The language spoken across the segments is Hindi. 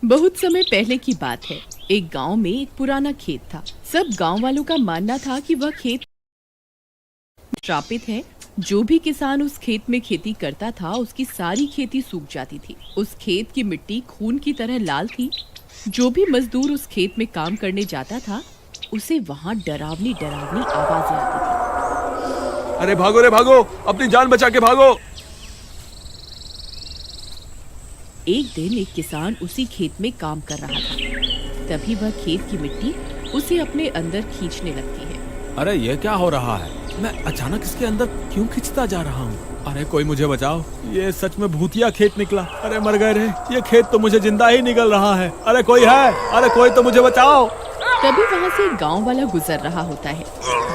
बहुत समय पहले की बात है। एक गांव में एक पुराना खेत था। सब गांव वालों का मानना था कि वह खेत श्रापित है। जो भी किसान उस खेत में खेती करता था उसकी सारी खेती सूख जाती थी। उस खेत की मिट्टी खून की तरह लाल थी। जो भी मजदूर उस खेत में काम करने जाता था उसे वहाँ डरावनी डरावनी आवाजें आती थी। अरे भागो रे भागो, अपनी जान बचा के भागो। एक दिन एक किसान उसी खेत में काम कर रहा था। तभी वह खेत की मिट्टी उसे अपने अंदर खींचने लगती है। अरे ये क्या हो रहा है? मैं अचानक इसके अंदर क्यों खिंचता जा रहा हूँ? अरे कोई मुझे बचाओ, ये सच में भूतिया खेत निकला। अरे मर गए रे, ये खेत तो मुझे जिंदा ही निकल रहा है। अरे कोई है? अरे कोई तो मुझे बचाओ। तभी वहाँ से एक गाँव वाला गुजर रहा होता है।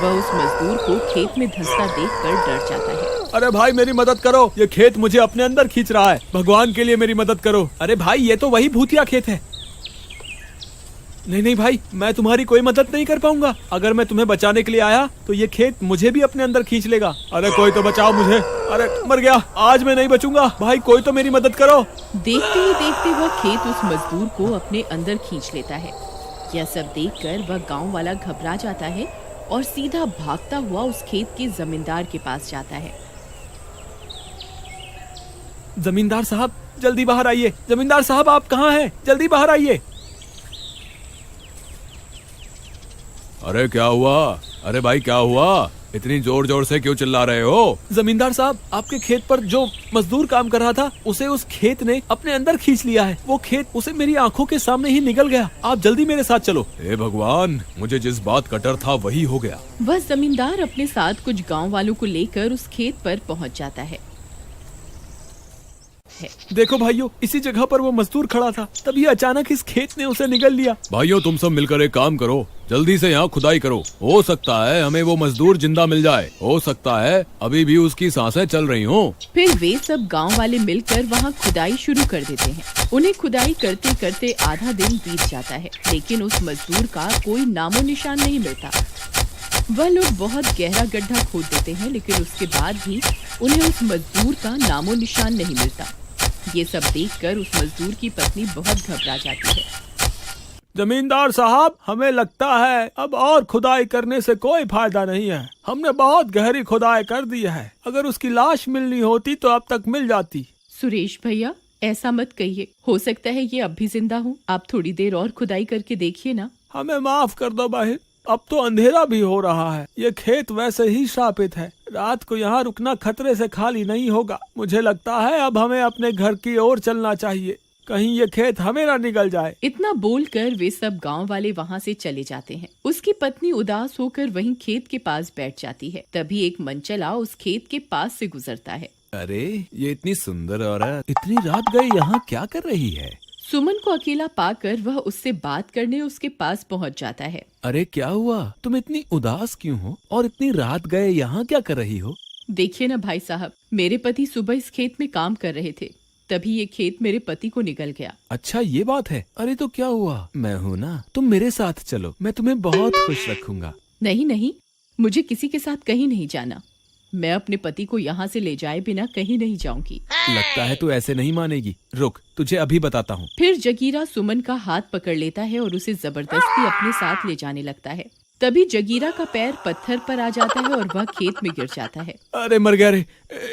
वह उस मजदूर को खेत में धंसता देखकर डर जाता है। अरे भाई मेरी मदद करो, ये खेत मुझे अपने अंदर खींच रहा है। भगवान के लिए मेरी मदद करो। अरे भाई ये तो वही भूतिया खेत है। नहीं नहीं भाई, मैं तुम्हारी कोई मदद नहीं कर पाऊंगा। अगर मैं तुम्हें बचाने के लिए आया तो ये खेत मुझे भी अपने अंदर खींच लेगा। अरे कोई तो बचाओ मुझे। अरे मर गया, आज मैं नहीं बचूंगा। भाई कोई तो मेरी मदद करो। देखते ही देखते वह खेत उस मजदूर को अपने अंदर खींच लेता है। यह सब देखकर वह गाँव वाला घबरा जाता है और सीधा भागता हुआ उस खेत के जमींदार के पास जाता है। जमींदार साहब जल्दी बाहर आइए। जमींदार साहब आप कहाँ हैं? जल्दी बाहर आइए। अरे क्या हुआ? अरे भाई क्या हुआ? इतनी जोर जोर से क्यों चिल्ला रहे हो? जमींदार साहब आपके खेत पर जो मजदूर काम कर रहा था उसे उस खेत ने अपने अंदर खींच लिया है। वो खेत उसे मेरी आंखों के सामने ही निगल गया। आप जल्दी मेरे साथ चलो। हे भगवान, मुझे जिस बात का डर था वही हो गया। वह जमींदार अपने साथ कुछ गाँव वालों को लेकर उस खेत पर पहुँच जाता है। देखो भाइयों, इसी जगह पर वो मजदूर खड़ा था। तभी अचानक इस खेत ने उसे निगल लिया। भाइयों तुम सब मिलकर एक काम करो, जल्दी से यहाँ खुदाई करो। हो सकता है हमें वो मजदूर जिंदा मिल जाए। हो सकता है अभी भी उसकी सांसें चल रही हों। फिर वे सब गांव वाले मिलकर वहाँ खुदाई शुरू कर देते हैं। उन्हें खुदाई करते करते आधा दिन बीत जाता है, लेकिन उस मजदूर का कोई नामो निशान नहीं मिलता। वह लोग बहुत गहरा गड्ढा खोद देते हैं, लेकिन उसके बाद भी उन्हें उस मजदूर का नामो निशान नहीं मिलता। ये सब देखकर उस मजदूर की पत्नी बहुत घबरा जाती है। जमींदार साहब, हमें लगता है अब और खुदाई करने से कोई फायदा नहीं है। हमने बहुत गहरी खुदाई कर दी है। अगर उसकी लाश मिलनी होती तो अब तक मिल जाती। सुरेश भैया, ऐसा मत कहिए। हो सकता है ये अब भी जिंदा हो। आप थोड़ी देर और खुदाई करके देखिए ना। हमें माफ कर दो बहन, अब तो अंधेरा भी हो रहा है। ये खेत वैसे ही श्रापित है। रात को यहाँ रुकना खतरे से खाली नहीं होगा। मुझे लगता है अब हमें अपने घर की ओर चलना चाहिए, कहीं ये खेत हमें ना निगल जाए। इतना बोलकर वे सब गांव वाले वहाँ से चले जाते हैं। उसकी पत्नी उदास होकर वहीं खेत के पास बैठ जाती है। तभी एक मनचला उस खेत के पास से गुजरता है। अरे ये इतनी सुंदर औरत इतनी रात गए यहाँ क्या कर रही है? सुमन को अकेला पाकर वह उससे बात करने उसके पास पहुंच जाता है। अरे क्या हुआ? तुम इतनी उदास क्यों हो और इतनी रात गए यहाँ क्या कर रही हो? देखिए ना भाई साहब, मेरे पति सुबह इस खेत में काम कर रहे थे, तभी ये खेत मेरे पति को निगल गया। अच्छा ये बात है। अरे तो क्या हुआ? मैं हूँ ना, तुम मेरे साथ चलो, मैं तुम्हें बहुत खुश रखूंगा। नहीं नहीं, मुझे किसी के साथ कहीं नहीं जाना। मैं अपने पति को यहाँ से ले जाए बिना कहीं नहीं जाऊंगी। लगता है तू ऐसे नहीं मानेगी। रुक, तुझे अभी बताता हूँ। फिर जगीरा सुमन का हाथ पकड़ लेता है और उसे जबरदस्ती अपने साथ ले जाने लगता है। तभी जगीरा का पैर पत्थर पर आ जाता है और वह खेत में गिर जाता है। अरे मर गया रे,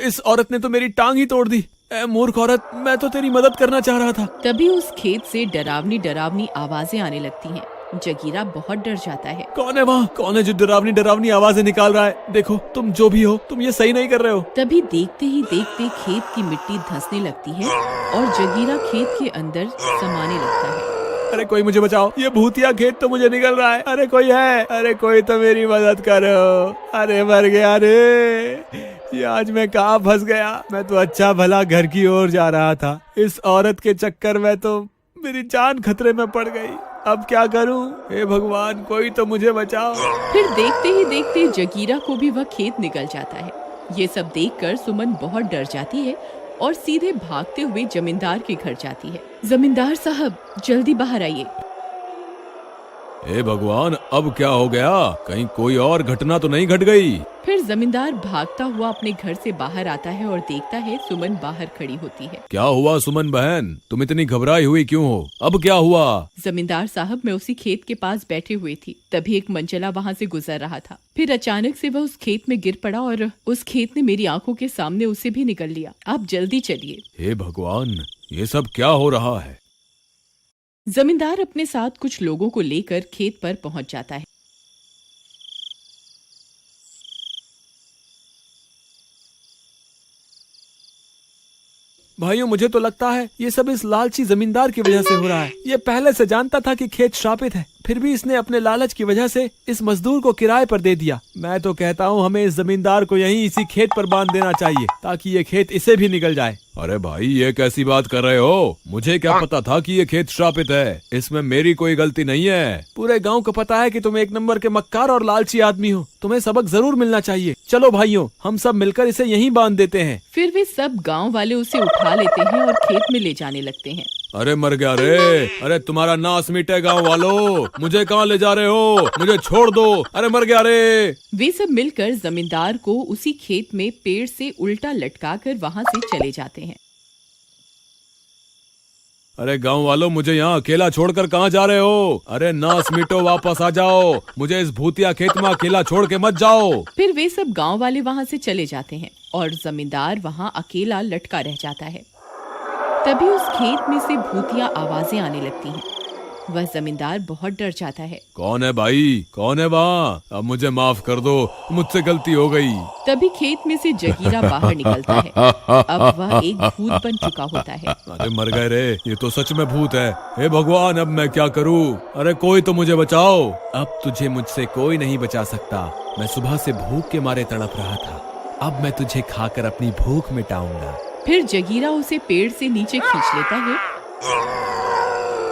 इस औरत ने तो मेरी टांग ही तोड़ दी। मूर्ख औरत, मैं तो तेरी मदद करना चाह रहा था। तभी उस खेत से डरावनी डरावनी आवाजें आने लगती हैं। जगीरा बहुत डर जाता है। कौन है वहाँ? कौन है जो डरावनी डरावनी आवाजें निकाल रहा है? देखो तुम जो भी हो, तुम ये सही नहीं कर रहे हो। तभी देखते ही देखते खेत की मिट्टी धंसने लगती है और जगीरा खेत के अंदर समाने लगता है। अरे कोई मुझे बचाओ, ये भूतिया खेत तो मुझे निकल रहा है। अरे कोई है? अरे कोई तो मेरी मदद करो। अरे मर गया रे, ये आज मैं कहाँ फंस गया। मैं तो अच्छा भला घर की ओर जा रहा था, इस औरत के चक्कर में तो मेरी जान खतरे में पड़ गई। अब क्या करूं? हे भगवान, कोई तो मुझे बचाओ। फिर देखते ही देखते जगीरा को भी वह खेत निकल जाता है। ये सब देखकर सुमन बहुत डर जाती है और सीधे भागते हुए जमींदार के घर जाती है। जमींदार साहब, जल्दी बाहर आइए। हे भगवान, अब क्या हो गया? कहीं कोई और घटना तो नहीं घट गई? फिर जमींदार भागता हुआ अपने घर से बाहर आता है और देखता है सुमन बाहर खड़ी होती है। क्या हुआ सुमन बहन, तुम इतनी घबराई हुई क्यों हो? अब क्या हुआ? जमींदार साहब, मैं उसी खेत के पास बैठे हुए थी, तभी एक मंचला वहाँ से गुजर रहा था। फिर अचानक से वह उस खेत में गिर पड़ा और उस खेत ने मेरी आंखों के सामने उसे भी निगल लिया। आप जल्दी चलिए। हे भगवान, ये सब क्या हो रहा है? जमींदार अपने साथ कुछ लोगों को लेकर खेत पर पहुंच जाता है। भाइयों, मुझे तो लगता है ये सब इस लालची जमींदार की वजह से हो रहा है। ये पहले से जानता था कि खेत श्रापित है, फिर भी इसने अपने लालच की वजह से इस मजदूर को किराए पर दे दिया। मैं तो कहता हूँ हमें इस जमींदार को यहीं इसी खेत पर बांध देना चाहिए ताकि ये खेत इसे भी निगल जाए। अरे भाई, ये कैसी बात कर रहे हो? मुझे क्या पता था कि ये खेत श्रापित है? इसमें मेरी कोई गलती नहीं है। पूरे गांव को पता है कि तुम एक नंबर के मक्कार और लालची आदमी हो। तुम्हें सबक जरूर मिलना चाहिए। चलो भाइयों, हम सब मिलकर इसे यहीं बांध देते हैं। फिर वे सब गांव वाले उसे उठा लेते हैं और खेत में ले जाने लगते हैं। अरे मर गया रे! अरे तुम्हारा नाश मिटे गांव वालों, मुझे कहाँ ले जा रहे हो? मुझे छोड़ दो! अरे मर गया रे! वे सब मिलकर जमींदार को उसी खेत में पेड़ से उल्टा लटकाकर वहां से चले जाते हैं। अरे गांव वालों, मुझे यहाँ अकेला छोड़कर कहाँ जा रहे हो? अरे नाश मिटो, वापस आ जाओ। मुझे इस भूतिया खेत में अकेला छोड़ के मत जाओ। फिर वे सब गांव वाले वहां से चले जाते हैं और जमींदार वहां अकेला लटका रह जाता है। तभी उस खेत में से भूतिया आवाजें आने लगती हैं। वह जमींदार बहुत डर जाता है। कौन है भाई? कौन है वहाँ? अब मुझे माफ कर दो, मुझसे गलती हो गई। तभी खेत में से जगीरा बाहर निकलता है। अब वह एक भूत बन चुका होता है। अरे मर गए रे, ये तो सच में भूत है। हे भगवान, अब मैं क्या करूँ? अरे कोई तो मुझे बचाओ। अब तुझे मुझसे कोई नहीं बचा सकता। मैं सुबह से भूख के मारे तड़प रहा था। अब मैं तुझे खाकर अपनी भूख मिटाऊंगा। फिर जगीरा उसे पेड़ से नीचे खींच लेता है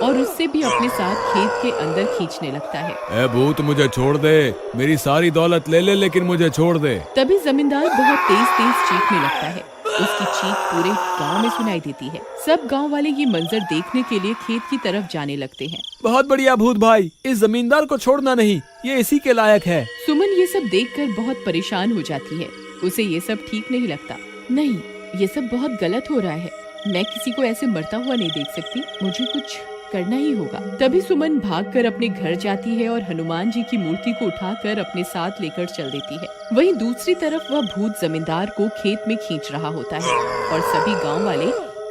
और उससे भी अपने साथ खेत के अंदर खींचने लगता है। ए भूत, मुझे छोड़ दे। मेरी सारी दौलत ले ले, लेकिन मुझे छोड़ दे। तभी जमींदार बहुत तेज तेज चीखने लगता है। उसकी चीख पूरे गांव में सुनाई देती है। सब गांव वाले ये मंजर देखने के लिए खेत की तरफ जाने लगते हैं। बहुत बढ़िया भूत भाई, इस जमींदार को छोड़ना नहीं, ये इसी के लायक है। सुमन ये सब देखकर बहुत परेशान हो जाती है। उसे ये सब ठीक नहीं लगता। नहीं, ये सब बहुत गलत हो रहा है। मैं किसी को ऐसे मरता हुआ नहीं देख सकती। मुझे कुछ करना ही होगा। तभी सुमन भागकर अपने घर जाती है और हनुमान जी की मूर्ति को उठाकर अपने साथ लेकर चल देती है। वहीं दूसरी तरफ वह भूत जमींदार को खेत में खींच रहा होता है और सभी गांव वाले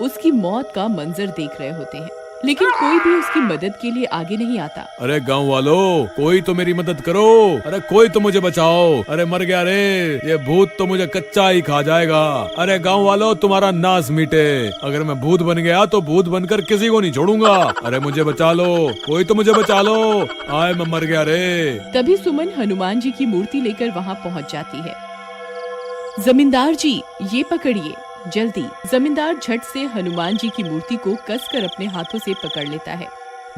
उसकी मौत का मंजर देख रहे होते हैं, लेकिन कोई भी उसकी मदद के लिए आगे नहीं आता। अरे गांव वालों, कोई तो मेरी मदद करो। अरे कोई तो मुझे बचाओ। अरे मर गया रे, ये भूत तो मुझे कच्चा ही खा जाएगा। अरे गांव वालों, तुम्हारा नाश मिटे। अगर मैं भूत बन गया तो भूत बनकर किसी को नहीं छोड़ूंगा। अरे मुझे बचा लो, कोई तो मुझे बचा लो। आए, मैं मर गया रे। तभी सुमन हनुमान जी की मूर्ति लेकर वहाँ पहुँच जाती है। जमींदार जी, ये पकड़िए जल्दी। जमींदार झट से हनुमान जी की मूर्ति को कसकर अपने हाथों से पकड़ लेता है।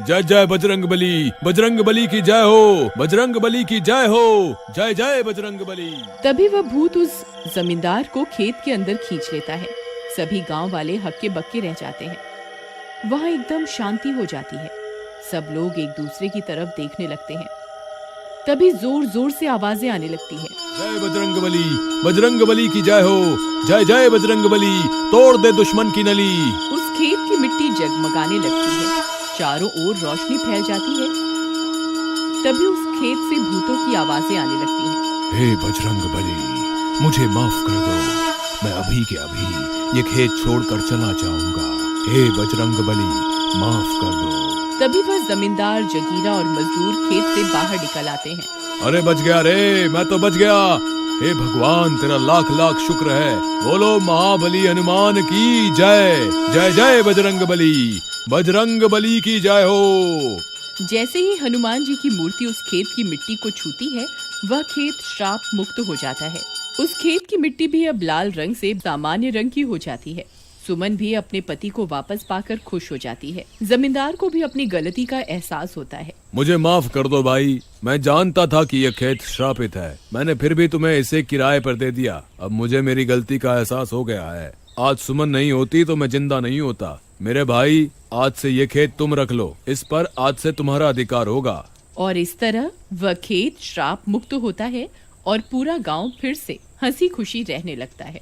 जय जय बजरंग बली, बजरंग बली की जय हो, बजरंग बली की जय हो, जय जय बजरंग बली। तभी वह भूत उस जमींदार को खेत के अंदर खींच लेता है। सभी गांव वाले हक्के बक्के रह जाते हैं। वहाँ एकदम शांति हो जाती है। सब लोग एक दूसरे की तरफ देखने लगते हैं। तभी जोर जोर से आवाजें आने लगती है। जय बजरंग बली, बजरंग बली की जय हो, जय जय बजरंग बली, तोड़ दे दुश्मन की नली। उस खेत की मिट्टी जगमगाने लगती है। चारों ओर रोशनी फैल जाती है। तभी उस खेत से भूतों की आवाजें आने लगती हैं। हे बजरंग बली, मुझे माफ कर दो। मैं अभी के अभी ये खेत छोड़कर चला जाऊंगा। हे बजरंग बली, माफ कर दो। तभी वह जमींदार, जगीरा और मजदूर खेत से बाहर निकल आते हैं। अरे बच गया रे, मैं तो बच गया। हे भगवान, तेरा लाख लाख शुक्र है। बोलो महाबली हनुमान की जय, जय जय बजरंग बली, बजरंग बली की जय हो। जैसे ही हनुमान जी की मूर्ति उस खेत की मिट्टी को छूती है, वह खेत श्राप मुक्त हो जाता है। उस खेत की मिट्टी भी अब लाल रंग से सामान्य रंग की हो जाती है। सुमन भी अपने पति को वापस पाकर खुश हो जाती है। जमींदार को भी अपनी गलती का एहसास होता है। मुझे माफ कर दो भाई, मैं जानता था कि यह खेत श्रापित है। मैंने फिर भी तुम्हें इसे किराए पर दे दिया। अब मुझे मेरी गलती का एहसास हो गया है। आज सुमन नहीं होती तो मैं जिंदा नहीं होता। मेरे भाई, आज से ये खेत तुम रख लो। इस पर आज से तुम्हारा अधिकार होगा। और इस तरह वह खेत श्राप मुक्त होता है और पूरा गांव फिर से हंसी खुशी रहने लगता है।